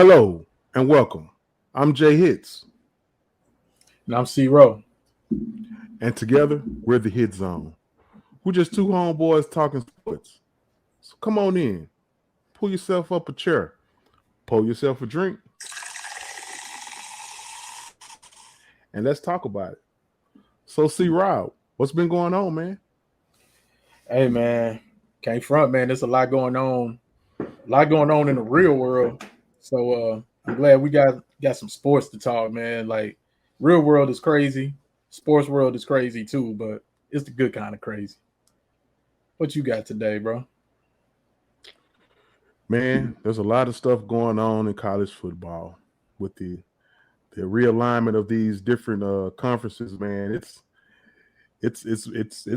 Hello and welcome. I'm J.Hitz, And I'm C-Rob. and together we're the Hit Zone. We're just two homeboys talking sports. So come on in, pull yourself up a chair, pour yourself a drink, and let's talk about it. So, C-Rob, what's been going on, man? Hey man, can't front, man. There's a lot going on. A lot going on in the real world. So I'm glad we got some sports to talk, man. Like real world is crazy. Sports world is crazy too, but it's the good kind of crazy. What you got today, bro? Man, there's a lot of stuff going on in college football with the realignment of these different conferences, man. It's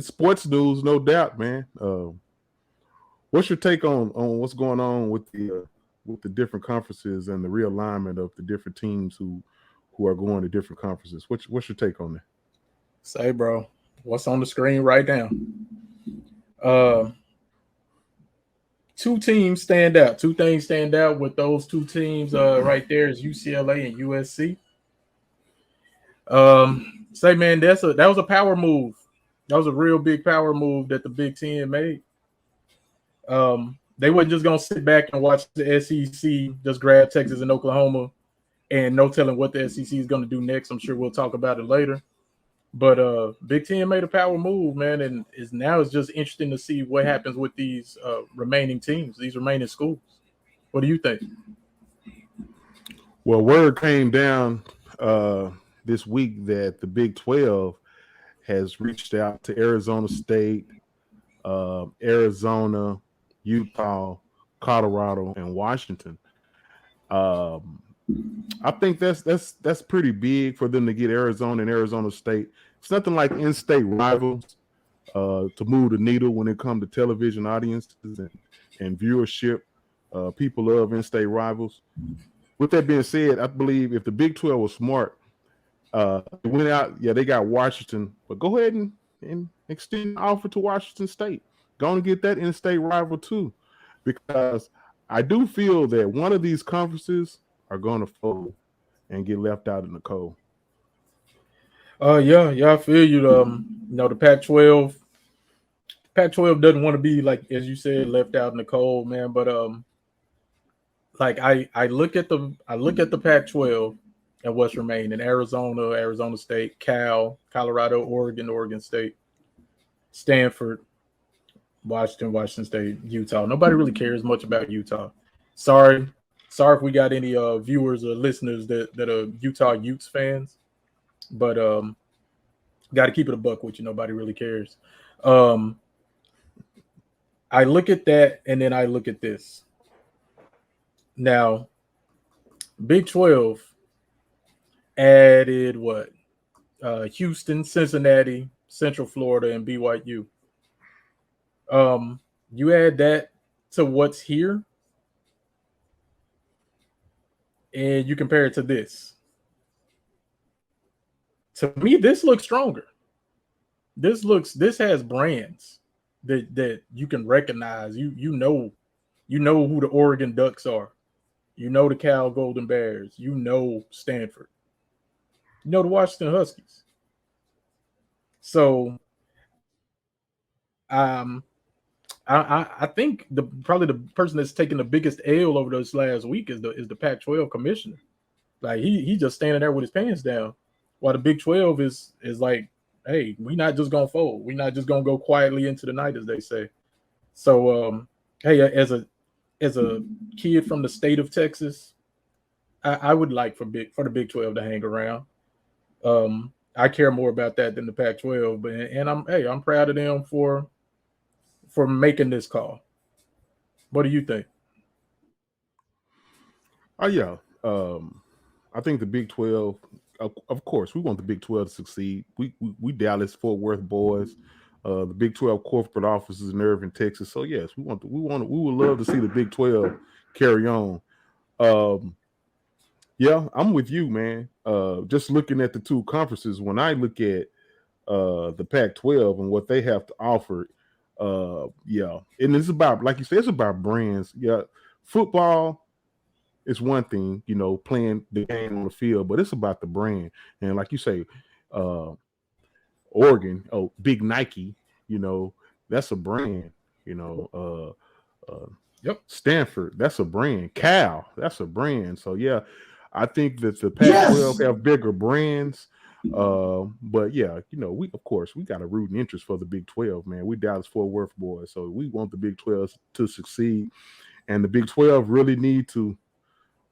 sports news, no doubt, man. What's your take on what's going on with the different conferences and the realignment of the different teams who are going to different conferences? What's your take on that? Say, bro, what's on the screen right now? Uh, Two teams stand out. Two things stand out with those two teams. Right there is UCLA and USC. Say, man, that was a power move. That was a real big power move that the Big Ten made. They wasn't just gonna sit back and watch the SEC just grab Texas and Oklahoma, and no telling what the SEC is gonna do next. I'm sure we'll talk about it later. But Big Ten made a power move, man, and it's just interesting to see what happens with these remaining teams, these remaining schools. What do you think? Well, word came down this week that the Big 12 has reached out to Arizona State, Arizona, Utah, Colorado, and Washington. Um, I think that's pretty big for them to get Arizona and Arizona State. It's nothing like in-state rivals to move the needle when it comes to television audiences and viewership. People love in-state rivals. With that being said, I believe if the Big 12 was smart, they went out, yeah, they got Washington, but go ahead and extend the offer to Washington State. Go and get that in-state rival too, because I do feel that one of these conferences are going to fold and get left out in the cold. Yeah, I feel you. The Pac-12 doesn't want to be like, as you said, left out in the cold, man. But like I look at the Pac-12 and what's remaining: Arizona, Arizona State, Cal, Colorado, Oregon, Oregon State, Stanford, Washington State, Utah. Nobody really cares much about Utah. Sorry if we got any viewers or listeners that are Utah Utes fans, but got to keep it a buck with you. Nobody really cares. Um, I look at that and then I look at this. Now, Big 12 added what? Houston, Cincinnati, Central Florida, and BYU. You add that to what's here, and you compare it to this. To me, this looks stronger. This has brands that you can recognize. You know who the Oregon Ducks are. You know the Cal Golden Bears. You know Stanford. You know the Washington Huskies. So um I think probably the person that's taking the biggest L over this last week is the Pac-12 commissioner. Like he just standing there with his pants down, while the Big 12 is like, hey, we not just gonna fold. We not just gonna go quietly into the night, as they say. So hey, as a kid from the state of Texas, I would like for the Big 12 to hang around. I care more about that than the Pac-12, but and I'm proud of them for making this call. What do you think? Oh yeah, I think the Big 12. Of course, we want the Big 12 to succeed. We Dallas Fort Worth boys. The Big 12 corporate offices in Irving, Texas. So yes, we would love to see the Big 12 carry on. Um, yeah, I'm with you, man. Just looking at the two conferences, when I look at the Pac-12 and what they have to offer, yeah, and it's about, like you said, it's about brands. Yeah, football. it's one thing, playing the game on the field, but it's about the brand. And like you say, Oregon, big Nike, that's a brand. Yep. Stanford, that's a brand. Cal, that's a brand. So yeah, I think that the Pac-12 have bigger brands. But yeah, we got a rooting interest for the Big 12, man. We Dallas Fort Worth boys, so we want the Big 12 to succeed, and the Big 12 really need to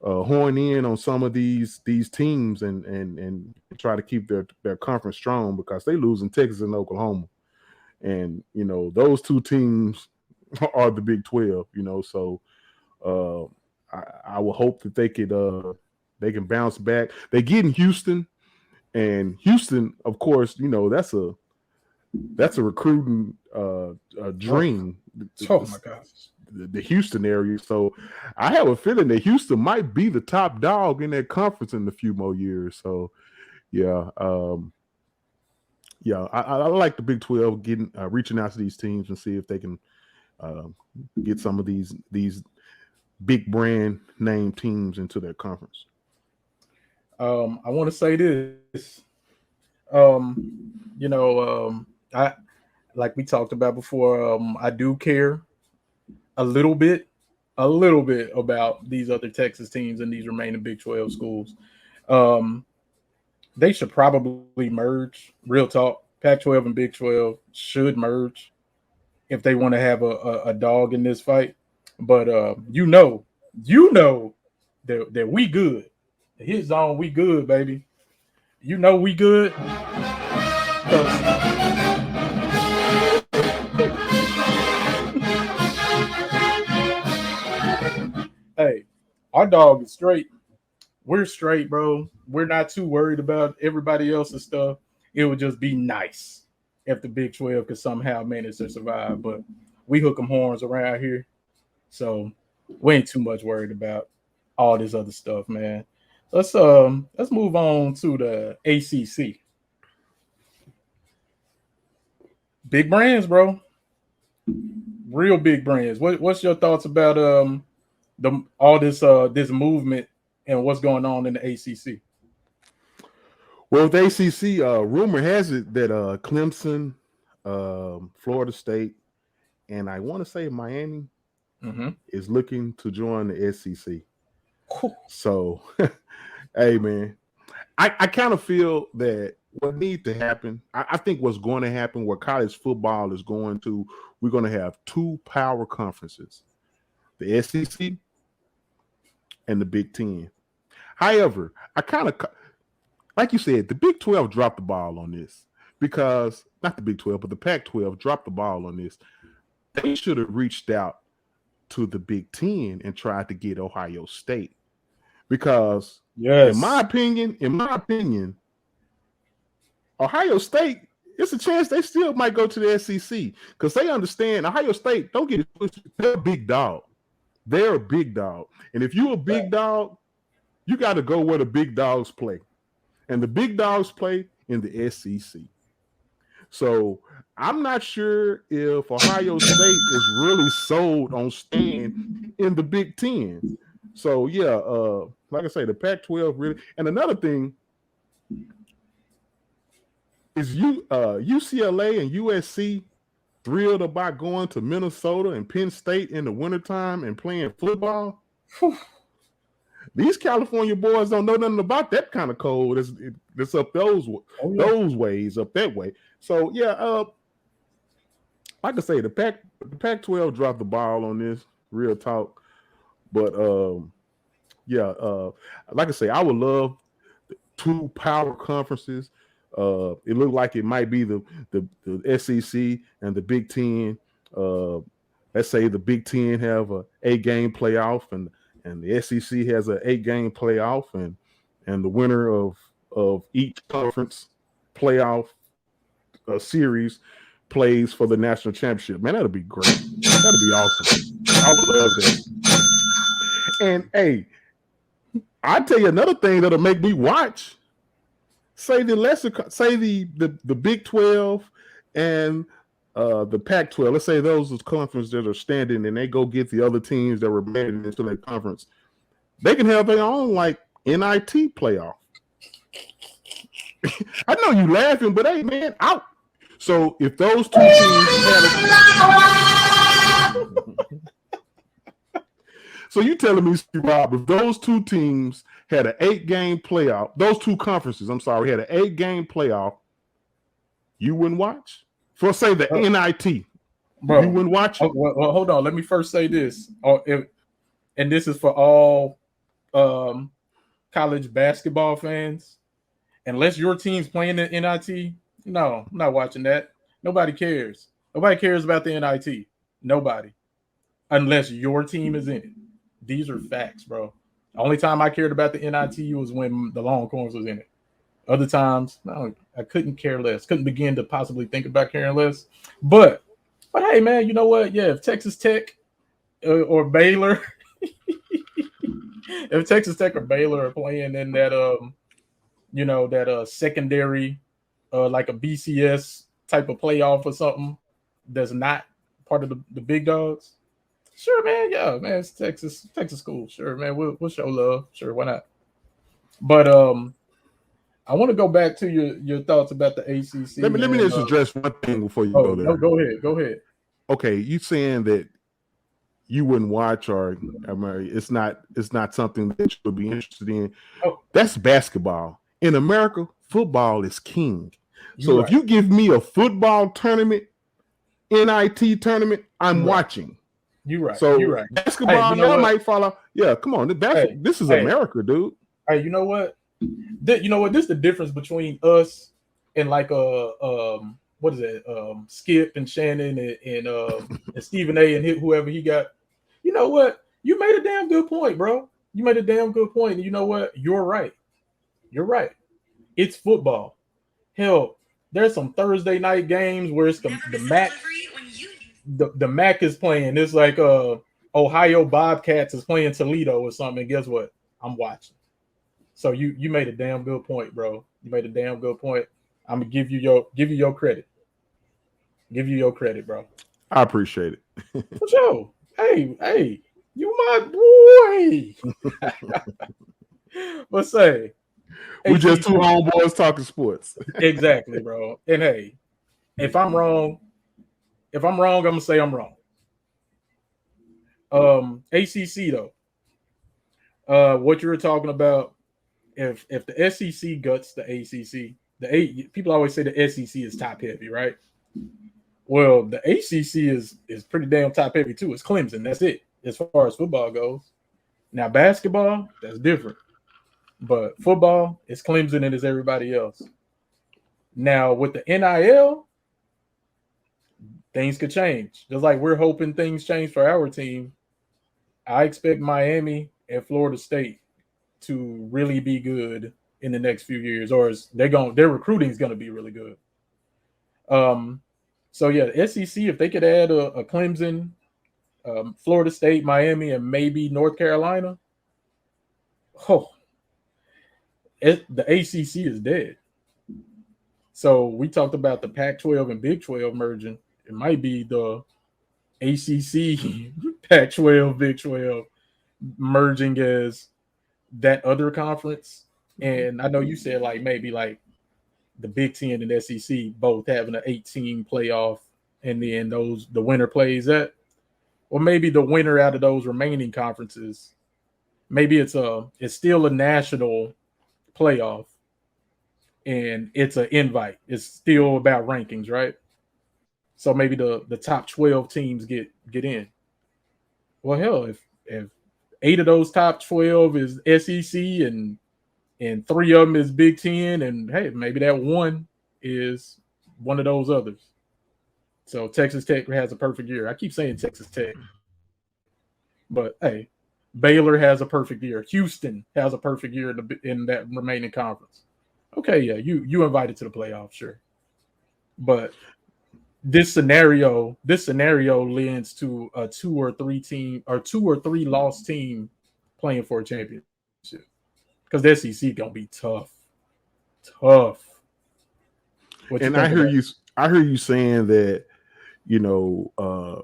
horn in on some of these teams and try to keep their conference strong, because they losing Texas and Oklahoma, and those two teams are the Big 12. So I will hope that they can bounce back. They get in Houston, and Houston, of course, that's a recruiting dream. Oh my gosh. The Houston area. So I have a feeling that Houston might be the top dog in that conference in a few more years. So yeah, I like the Big 12 getting reaching out to these teams and see if they can get some of these big brand name teams into their conference. I want to say this. I like we talked about before. I do care a little bit about these other Texas teams and these remaining Big 12 schools. They should probably merge. Real talk. Pac-12 and Big 12 should merge if they want to have a dog in this fight. But that we good. The hit zone, we good, baby. We good. Hey, our dog is straight. We're straight, bro. We're not too worried about everybody else's stuff. It would just be nice if the Big 12 could somehow manage to survive. But we hook 'em horns around here, so we ain't too much worried about all this other stuff, man. Let's move on to the ACC. Big brands, bro. Real big brands. What's your thoughts about all this movement and what's going on in the ACC? Well, with the ACC, rumor has it that Clemson, Florida State, and I want to say Miami is looking to join the SEC. Cool. So, hey, man, I kind of feel that what needs to happen, I think what's going to happen where college football is going to, we're going to have two power conferences, the SEC and the Big Ten. However, I kind of, like you said, the Big 12 dropped the ball on this, because, not the Big 12, but the Pac-12 dropped the ball on this. They should have reached out to the Big Ten and tried to get Ohio State, because in my opinion, Ohio State, it's a chance they still might go to the SEC, because they understand Ohio State, don't get it twisted, they're a big dog. They're a big dog. And if you're a big dog, you got to go where the big dogs play. And the big dogs play in the SEC. So I'm not sure if Ohio State is really sold on staying in the Big Ten. So yeah, like I say, the Pac-12 really. And another thing is UCLA and USC thrilled about going to Minnesota and Penn State in the wintertime and playing football. These California boys don't know nothing about that kind of cold. It's up those ways, up that way. So yeah, like I say, the Pac-12 dropped the ball on this, real talk. But like I say, I would love two power conferences. It looked like it might be the SEC and the Big Ten. Let's say the Big Ten have a 8-game playoff, and the SEC has an 8-game playoff, and the winner of each conference playoff series plays for the national championship. Man, that'll be great. That'll be awesome. I would love that. And hey, I tell you another thing that'll make me watch. Say the Big 12 and the Pac-12. Let's say those are conferences that are standing, and they go get the other teams that were made into their conference. They can have their own like NIT playoff. I know you laughing, but hey, man, out. So if those two teams had so you telling me, Rob, if those two teams had an 8-game playoff, those two conferences, I'm sorry, had an 8-game playoff, you wouldn't watch? For say the NIT, bro, you wouldn't watch it? Well, hold on. Let me first say this. And this is for all college basketball fans. Unless your team's playing the NIT, no, I'm not watching that. Nobody cares. Nobody cares about the NIT. Nobody. Unless your team is in it. These are facts, bro. The only time I cared about the NIT was when the Longhorns was in it. Other times, no, I couldn't care less. Couldn't begin to possibly think about caring less. But hey, man, you know what? Yeah, if Texas Tech or Baylor, if Texas Tech or Baylor are playing in that that secondary, like a BCS type of playoff or something that's not part of the big dogs. Sure, man. Yeah, man. It's Texas school. Sure, man. We'll show love. Sure, why not? But I want to go back to your thoughts about the ACC. Let me just address one thing before you go there. No, go ahead. Okay, you saying that you wouldn't watch, or it's not something that you would be interested in. Oh. That's basketball. In America, football is king. So if you give me a football tournament, NIT tournament, I'm watching. You're right. So you're right. Basketball, I might follow. Yeah, come on. This is America, dude. Hey, you know what? This is the difference between us and like what is it? Skip and Shannon and Stephen A and whoever he got. You know what? You made a damn good point, bro. You made a damn good point. And you know what? You're right. You're right. It's football. Hell, there's some Thursday night games where it's the MAC. The MAC is playing. It's like Ohio Bobcats is playing Toledo or something. And guess what? I'm watching. So you made a damn good point, bro. You made a damn good point. I'm gonna give you your credit. Give you your credit, bro. I appreciate it. For sure. Hey, you my boy. But say, we just two homeboys talking sports. Exactly, bro. And hey, if I'm wrong, I'm gonna say I'm wrong. ACC though, what you were talking about, if the SEC guts the ACC, people always say the SEC is top heavy, right? Well, the ACC is pretty damn top heavy too. It's Clemson. That's it as far as football goes. Now basketball, that's different. But football, it's Clemson and it's everybody else. Now with the NIL, things could change. Just like we're hoping things change for our team. I expect Miami and Florida State to really be good in the next few years, or their recruiting is going to be really good. So yeah, the SEC, if they could add a Clemson, Florida State, Miami, and maybe North Carolina, the ACC is dead. So we talked about the Pac-12 and Big 12 merging. It might be the ACC, Pac-12, Big 12 merging as that other conference. And I know you said like maybe like the Big 10 and SEC both having an 18 playoff, and then the winner plays that. Or maybe the winner out of those remaining conferences, maybe it's still a national playoff and it's an invite. It's still about rankings, right? So maybe the top 12 teams get in. Well, hell, if 8 of those top 12 is SEC and 3 of them is Big 10, and hey, maybe that one is one of those others. So Texas Tech has a perfect year. I keep saying Texas Tech, but hey, Baylor has a perfect year. Houston has a perfect year in that remaining conference. Okay, yeah, you invited to the playoffs, sure, but this scenario lends to a 2 or 3 lost team playing for a championship, because the SEC gonna be tough. And I hear you saying that the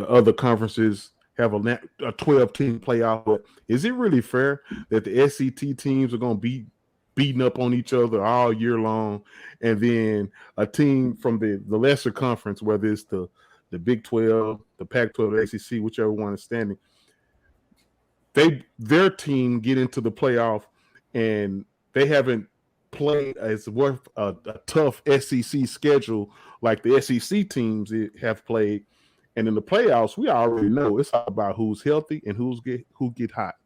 other conferences have a 12-team playoff. But is it really fair that the SEC teams are going to be beating up on each other all year long, and then a team from the lesser conference, whether it's the Big 12, the Pac-12, the ACC, whichever one is standing, their team get into the playoff, and they haven't played as worth a tough SEC schedule like the SEC teams have played. And in the playoffs, we already know it's all about who's healthy and who get hot.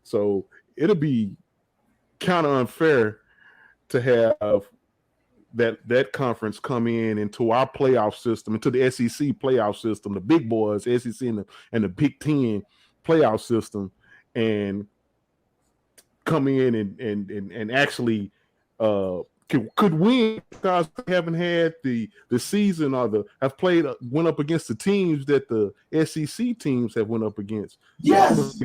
So it'll be kind of unfair to have that conference come into our playoff system, into the SEC playoff system, the big boys, SEC and the Big Ten playoff system, and come in and actually could win because they haven't had the season or went up against the teams that the SEC teams have went up against. Yes,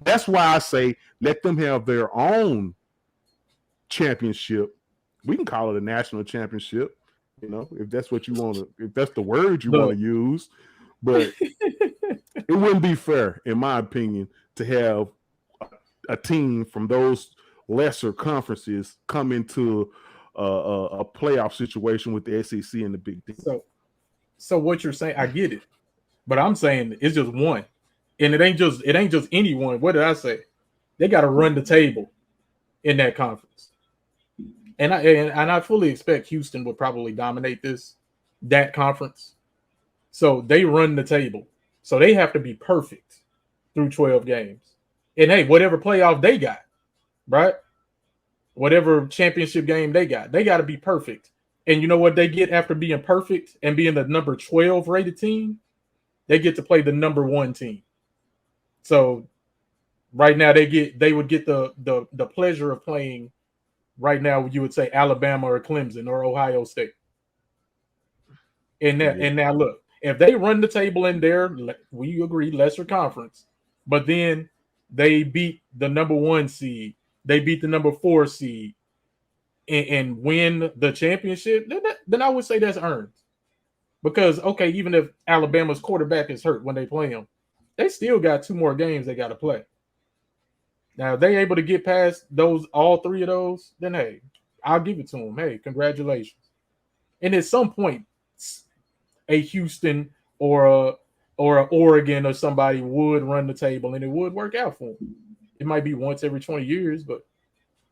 that's why I say let them have their own championship. We can call it a national championship, if that's what you want to, if that's the word you want to use. But it wouldn't be fair, in my opinion, to have a team from those lesser conferences come into a playoff situation with the SEC and the Big Ten. So what you're saying, I get it, but I'm saying it's just one, and it ain't just anyone. What did I say? They got to run the table in that conference. And I fully expect Houston will probably dominate that conference. So they run the table. So they have to be perfect through 12 games. And hey, whatever playoff they got, right? Whatever championship game they got to be perfect. And you know what they get after being perfect and being the number 12 rated team? They get to play the number 1 team. So right now they would get the pleasure of playing. Right now, you would say Alabama or Clemson or Ohio State. And now look, if they run the table in there, we agree, lesser conference, but then they beat the number 1 seed, they beat the number 4 seed, and win the championship, then I would say that's earned. Because, okay, even if Alabama's quarterback is hurt when they play him, they still got 2 more games they got to play. Now, if they're able to get past all 3 of those, then hey, I'll give it to them. Hey, congratulations. And at some point, a Houston or a Oregon or somebody would run the table, and it would work out for them. It might be once every 20 years, but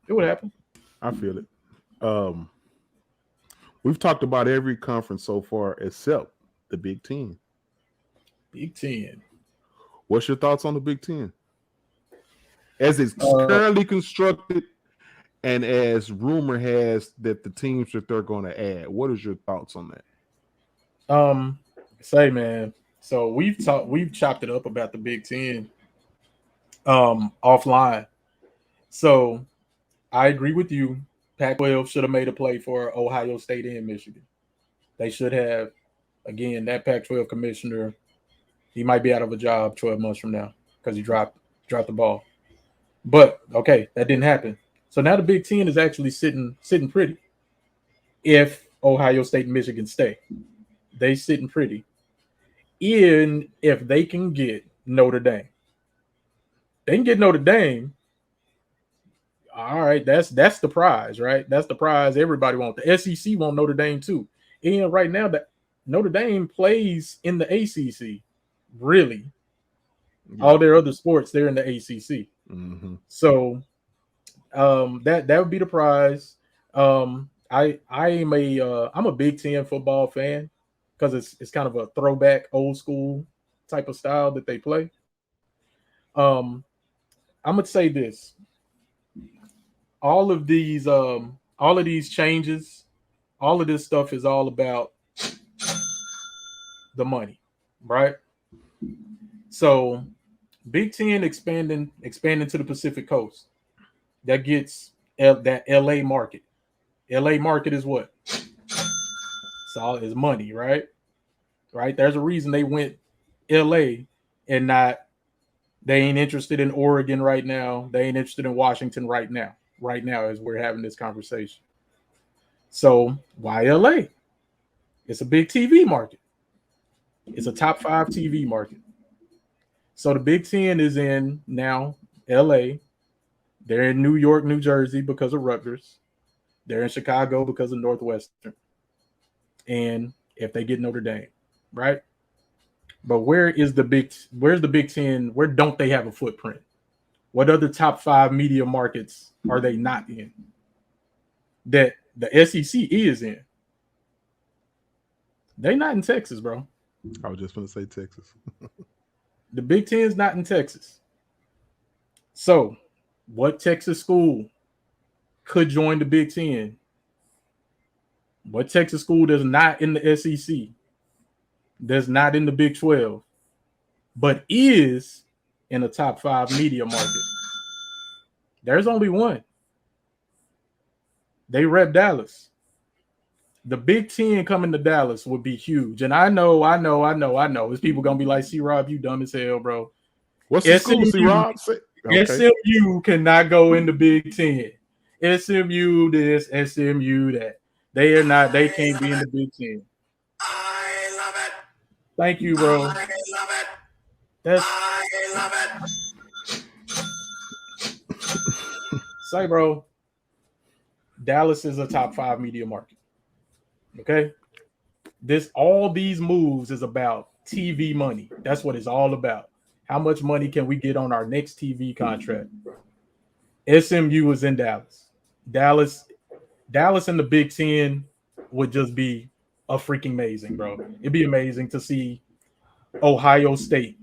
it would happen. I feel it. We've talked about every conference so far except the Big Ten. Big Ten. What's your thoughts on the Big Ten? As it's currently constructed, and as rumor has that the teams that they're going to add, what is your thoughts on that? Say, man. So we've chopped it up about the Big Ten offline. So I agree with you. Pac-12 should have made a play for Ohio State and Michigan. They should have. Again, that Pac-12 commissioner, he might be out of a job 12 months from now because he dropped the ball. But okay, that didn't happen. So now the Big Ten is actually sitting pretty. If Ohio State and Michigan stay, they sitting pretty. Even if they can get Notre Dame, they can get Notre Dame. All right, that's the prize, right? That's the prize everybody wants. The SEC want Notre Dame too. And right now, that Notre Dame plays in the ACC. Really, all their other sports, they're in the ACC. Mm-hmm. So that would be the prize. I'm a Big Ten football fan because it's kind of a throwback, old school type of style that they play. I'm gonna say this: all of these changes, all of this stuff is all about the money, right? So Big Ten expanding to the Pacific Coast. That gets that LA market. LA market is what? So it's money, right? Right? There's a reason they went LA and they ain't interested in Oregon right now. They ain't interested in Washington right now. Right now, as we're having this conversation. So why LA? It's a big TV market. It's a top 5 TV market. So the Big Ten is in now LA. They're in New York, New Jersey because of Rutgers. They're in Chicago because of Northwestern. And if they get Notre Dame, right? But where's the Big Ten? Where don't they have a footprint? What other top 5 media markets are they not in? That the SEC is in. They not in Texas, bro. I was just going to say Texas. The Big Ten is not in Texas. So, what Texas school could join the Big Ten? What Texas school that's not in the SEC, that's not in the Big 12, but is in the top 5 media market? There's only one. They rep Dallas. The Big Ten coming to Dallas would be huge. And I know. There's people going to be like, C-Rob, you dumb as hell, bro. What's the school, C-Rob? Okay. SMU cannot go in the Big Ten. SMU this, SMU that. They can't be in the Big Ten. I love it. Thank you, bro. I love it. I love it. Say, bro, Dallas is a top 5 media market. Okay? All these moves is about TV money. That's what it's all about. How much money can we get on our next TV contract? SMU is in Dallas. Dallas and the Big Ten would just be a freaking amazing, bro. It'd be amazing to see Ohio State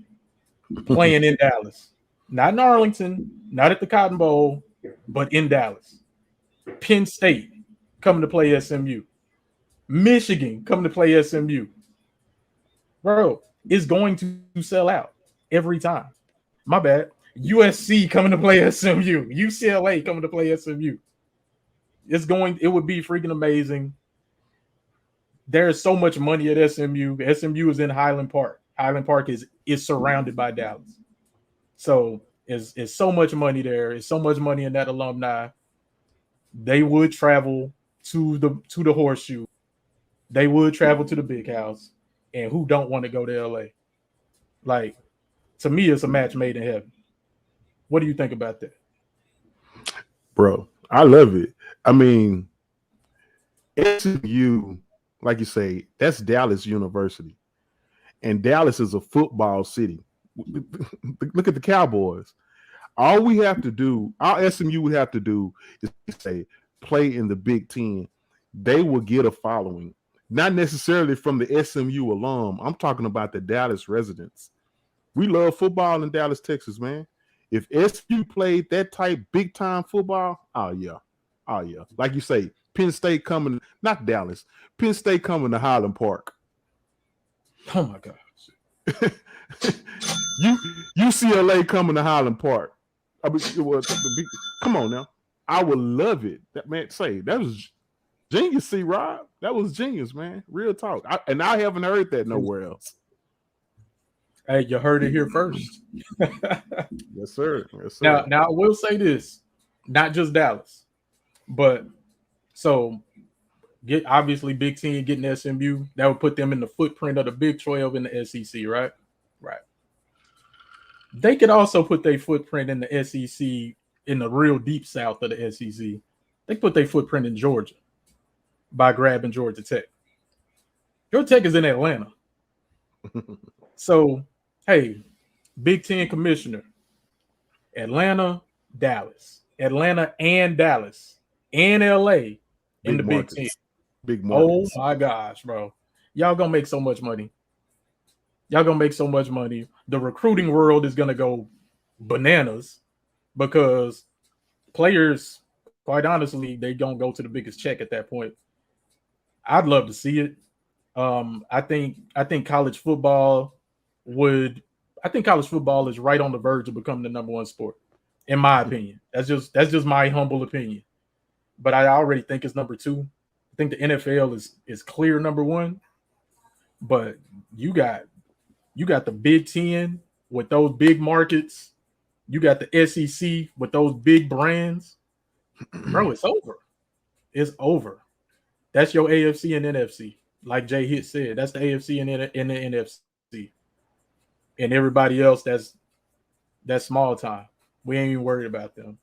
playing in Dallas. Not in Arlington, not at the Cotton Bowl, but in Dallas. Penn State coming to play SMU. Michigan coming to play SMU. Bro, it's going to sell out every time. My bad. USC coming to play SMU. UCLA coming to play SMU. It would be freaking amazing. There is so much money at SMU. SMU is in Highland Park. Highland Park is surrounded by Dallas. So it's so much money there. It's so much money in that alumni. They would travel to the Horseshoe. They would travel to the Big House. And who don't want to go to LA? Like, to me, it's a match made in heaven. What do you think about that? Bro, I love it. I mean, SMU, like you say, that's Dallas University. And Dallas is a football city. Look at the Cowboys. All we have to do, all SMU would have to do is say, play in the Big Ten. They will get a following. Not necessarily from the SMU alum. I'm talking about the Dallas residents. We love football in Dallas, Texas, man. If SMU played that type big time football, oh yeah. Like you say, Penn State coming, not Dallas. Penn State coming to Highland Park. Oh my gosh. UCLA coming to Highland Park. I mean, come on now. I would love it. That man say that was genius, C-Rob. That was genius, man. Real talk. I haven't heard that nowhere else. Hey, you heard it here first. Yes, sir. Yes, sir. Now I will say this, not just Dallas, but so obviously Big Ten getting SMU, that would put them in the footprint of the Big 12 in the SEC, right? Right. They could also put their footprint in the SEC in the real deep south of the SEC. They put their footprint in Georgia by grabbing Georgia Tech. Georgia Tech is in Atlanta. So, hey, Big Ten commissioner, Atlanta, Dallas, Atlanta and Dallas and LA in the Big Ten. Big markets. Oh my gosh, bro. Y'all gonna make so much money. The recruiting world is gonna go bananas because players, quite honestly, they gonna go to the biggest check at that point. I'd love to see it. I think college football is right on the verge of becoming the number one sport, in my opinion. That's just my humble opinion. But I already think it's number 2. I think the NFL is clear number 1. But you got the Big Ten with those big markets. You got the SEC with those big brands. Bro, it's over. It's over. That's your AFC and NFC. Like J.Hitz said, that's the AFC and the NFC. And everybody else, that's That's small time. We ain't even worried about them.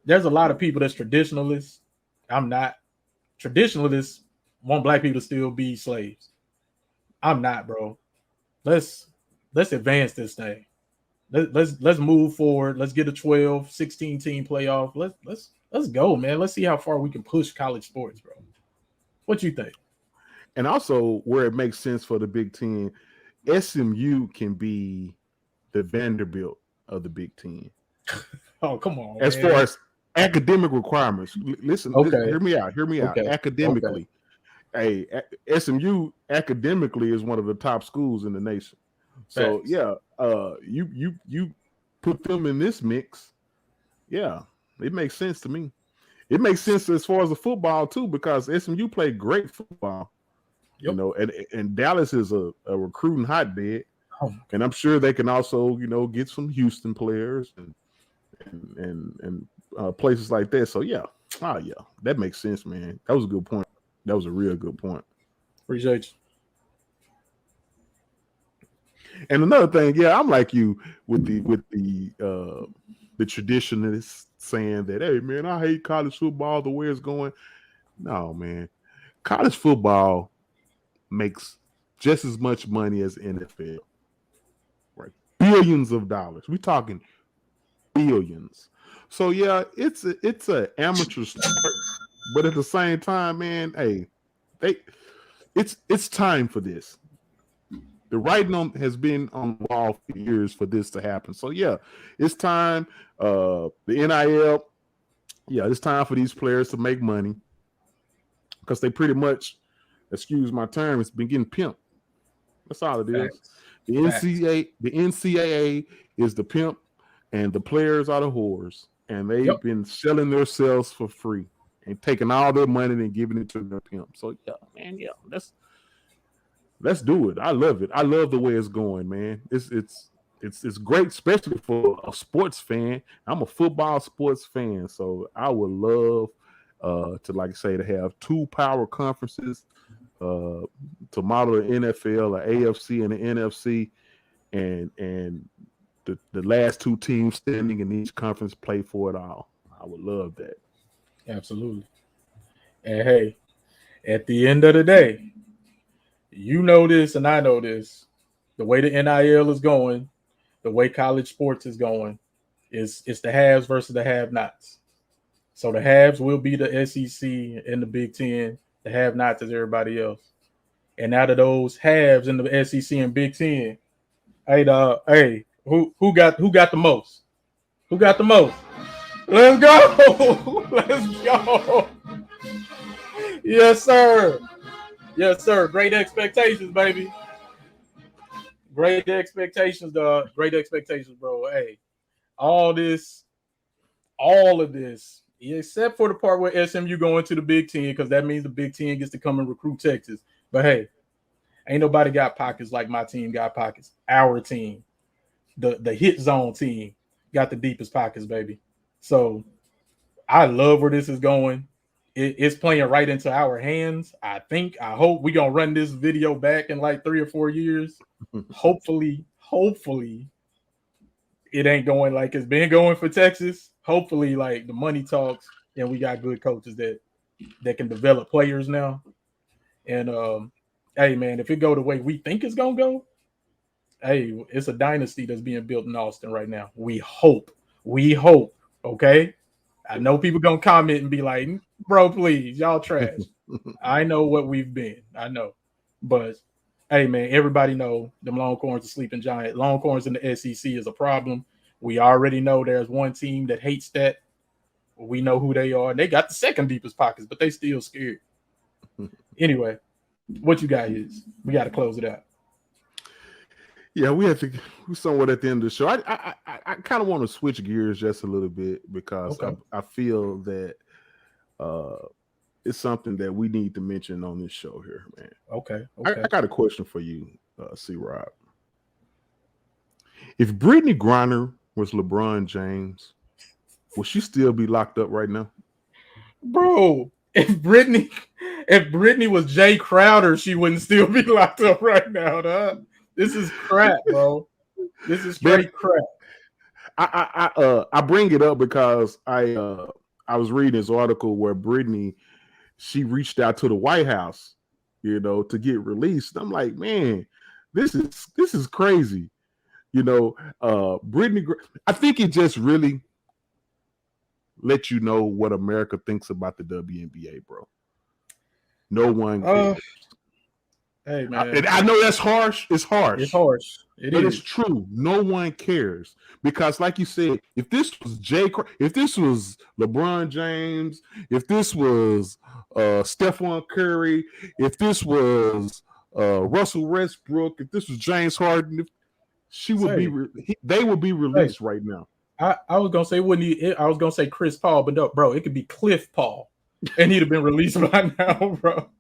There's a lot of people that's traditionalists. I'm not. Traditionalists want black people to still be slaves. I'm not, bro. Let's advance this thing. Let's move forward. Let's get a 12, 16 team playoff. Let's go, man. Let's see how far we can push college sports, bro. What you think? And also where it makes sense for the Big Ten, SMU can be the Vanderbilt of the Big Ten. Oh, come on. As far as academic requirements, listen, hear me out. Okay. Academically, hey, SMU academically is one of the top schools in the nation. So Facts. yeah, you put them in this mix. Yeah, it makes sense to me. It makes sense as far as the football too, because SMU played great football. Yep. You know, and Dallas is a recruiting hotbed, Oh, and I'm sure they can also, you know, get some Houston players and places like that. So yeah, that makes sense, man. That was a good point. That was a real good point. appreciate you. And another thing, yeah, I'm like you with the traditionalists saying that, hey man, I hate college football the way it's going. No, man, college football makes just as much money as NFL, right? Billions of dollars. We're talking billions. So yeah, it's a amateur sport, but at the same time, man, hey, it's time for this. The writing has been on the wall for years for this to happen. So yeah, it's time. The NIL, yeah, it's time for these players to make money because they pretty much, excuse my term, it's been getting pimped. That's all it is. The NCAA is the pimp, and the players are the whores, and they've been selling themselves for free and taking all their money and giving it to their pimp. So yeah, man, yeah, let's do it. I love it. I love the way it's going, man. It's great, especially for a sports fan. I'm a football sports fan, so I would love to, like I say, to have two power conferences to model the NFL, the AFC and the NFC, and the last two teams standing in each conference play for it all. I would love that. Absolutely. And hey, at the end of the day, you know this and I know this. The way the NIL is going, the way college sports is going, it's the haves versus the have-nots. So the haves will be the SEC and the Big Ten. The have-nots is everybody else. And out of those haves in the SEC and Big Ten, hey, who got the most? Who got the most? Let's go! Let's go! Yes, sir. Yes, sir. Great expectations, baby. Great expectations, dog. Great expectations, bro. Hey, all of this, except for the part where SMU going to the Big Ten, because that means the Big Ten gets to come and recruit Texas. But hey, ain't nobody got pockets like my team got pockets. Our team, the hit zone team, got the deepest pockets, baby. So I love where this is going. It's playing right into our hands. I hope we're going to run this video back in like 3 or 4 years. Hopefully, it ain't going like it's been going for Texas. Hopefully, like the money talks and we got good coaches that can develop players now. And hey, man, if it go the way we think it's going to go, hey, it's a dynasty that's being built in Austin right now. We hope, okay? I know people gonna comment and be like, bro, please, y'all trash. I know what we've been. I know. But hey, man, everybody know them Longhorns are sleeping giant. Longhorns in the SEC is a problem. We already know there's one team that hates that. We know who they are. And they got the second deepest pockets, but they still scared. Anyway, what you got is we got to close it out. Yeah, we're somewhat at the end of the show. I kind of want to switch gears just a little bit because I feel that it's something that we need to mention on this show here, man. Okay. I got a question for you, C-Rob. If Brittany Griner was LeBron James, would she still be locked up right now? Bro, if Brittany was Jay Crowder, she wouldn't still be locked up right now, dog. This is crap, bro. This is straight crap. I bring it up because I was reading this article where Brittany, she reached out to the White House, to get released. I'm like, man, this is crazy. Brittany, I think it just really let you know what America thinks about the WNBA, bro. No one cares. Hey, man. I know that's harsh. It's harsh. It's harsh. But it's true. No one cares because, like you said, if this was if this was LeBron James, if this was Stephon Curry, if this was Russell Westbrook, if this was James Harden, they would be released right now. I was gonna say I was gonna say Chris Paul, but no, bro, it could be Cliff Paul, and he'd have been released by now, bro.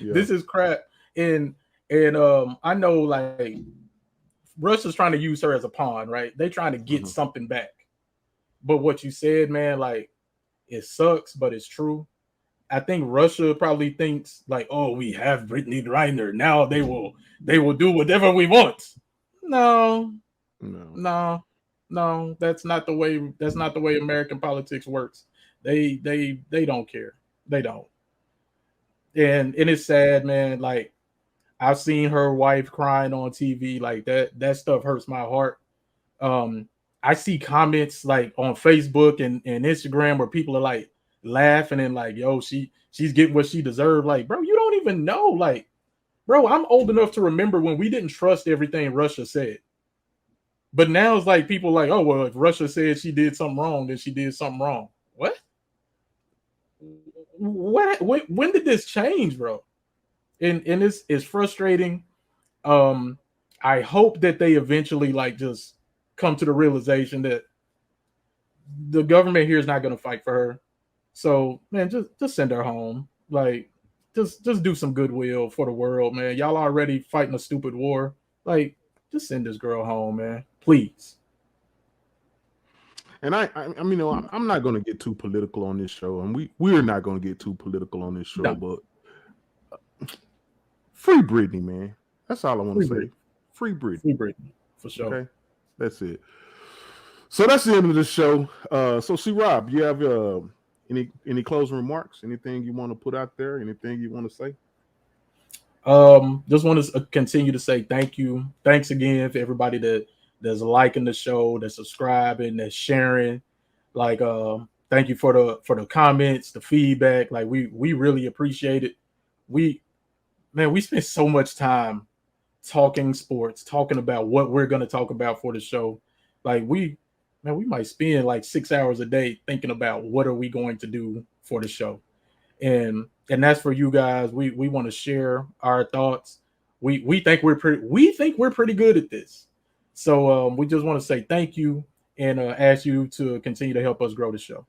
Yeah. This is crap, and I know like Russia's trying to use her as a pawn, right? They're trying to get something back. But what you said, man, like it sucks, but it's true. I think Russia probably thinks like, oh, we have Brittany Griner. Now they will do whatever we want. No, that's not the way American politics works. They don't care. They don't. And it's sad, man. Like I've seen her wife crying on TV like that. That stuff hurts my heart. I see comments like on Facebook and Instagram where people are like laughing and like, yo, she's getting what she deserved. Like, bro, you don't even know. Like, bro, I'm old enough to remember when we didn't trust everything Russia said. But now it's like people like, oh, well, if Russia said she did something wrong, then she did something wrong. What? When did this change, bro? And it's frustrating. I hope that they eventually like just come to the realization that the government here is not going to fight for her. So, man, just send her home. Like, just do some goodwill for the world, man. Y'all already fighting a stupid war. Like, just send this girl home, man. Please. And I mean, I'm not going to get too political on this show, and we're not going to get too political on this show, no. But free Brittany, man. That's all I want to say. Free Brittany. Free Brittany, for sure. Okay, that's it. So that's the end of the show. So C-Rob, you have any closing remarks? Anything you want to put out there? Anything you want to say? Just want to continue to say thank you. Thanks again for everybody that's liking the show, that's subscribing, that's sharing. Like, thank you for the comments, the feedback. Like, we really appreciate it. We spent so much time talking sports, talking about what we're going to talk about for the show. Like, we might spend like 6 hours a day thinking about what are we going to do for the show. And that's for you guys. We want to share our thoughts. We think we're pretty good at this. So we just want to say thank you and ask you to continue to help us grow the show.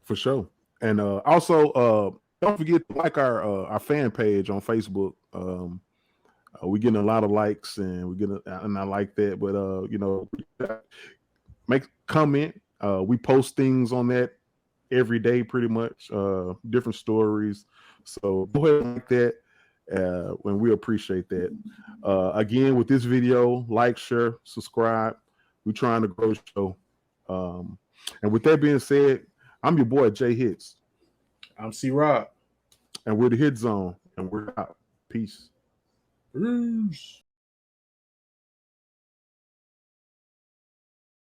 For sure. And also don't forget to like our fan page on Facebook. We're getting a lot of likes and I like that, but make a comment. We post things on that every day, pretty much, different stories. So go ahead and like that. When we appreciate that. Again, with this video, like, share, subscribe. We're trying to grow the show. And with that being said, I'm your boy J.Hitz. I'm C-Rob. And we're the Hit Zone. And we're out. Peace. Peace.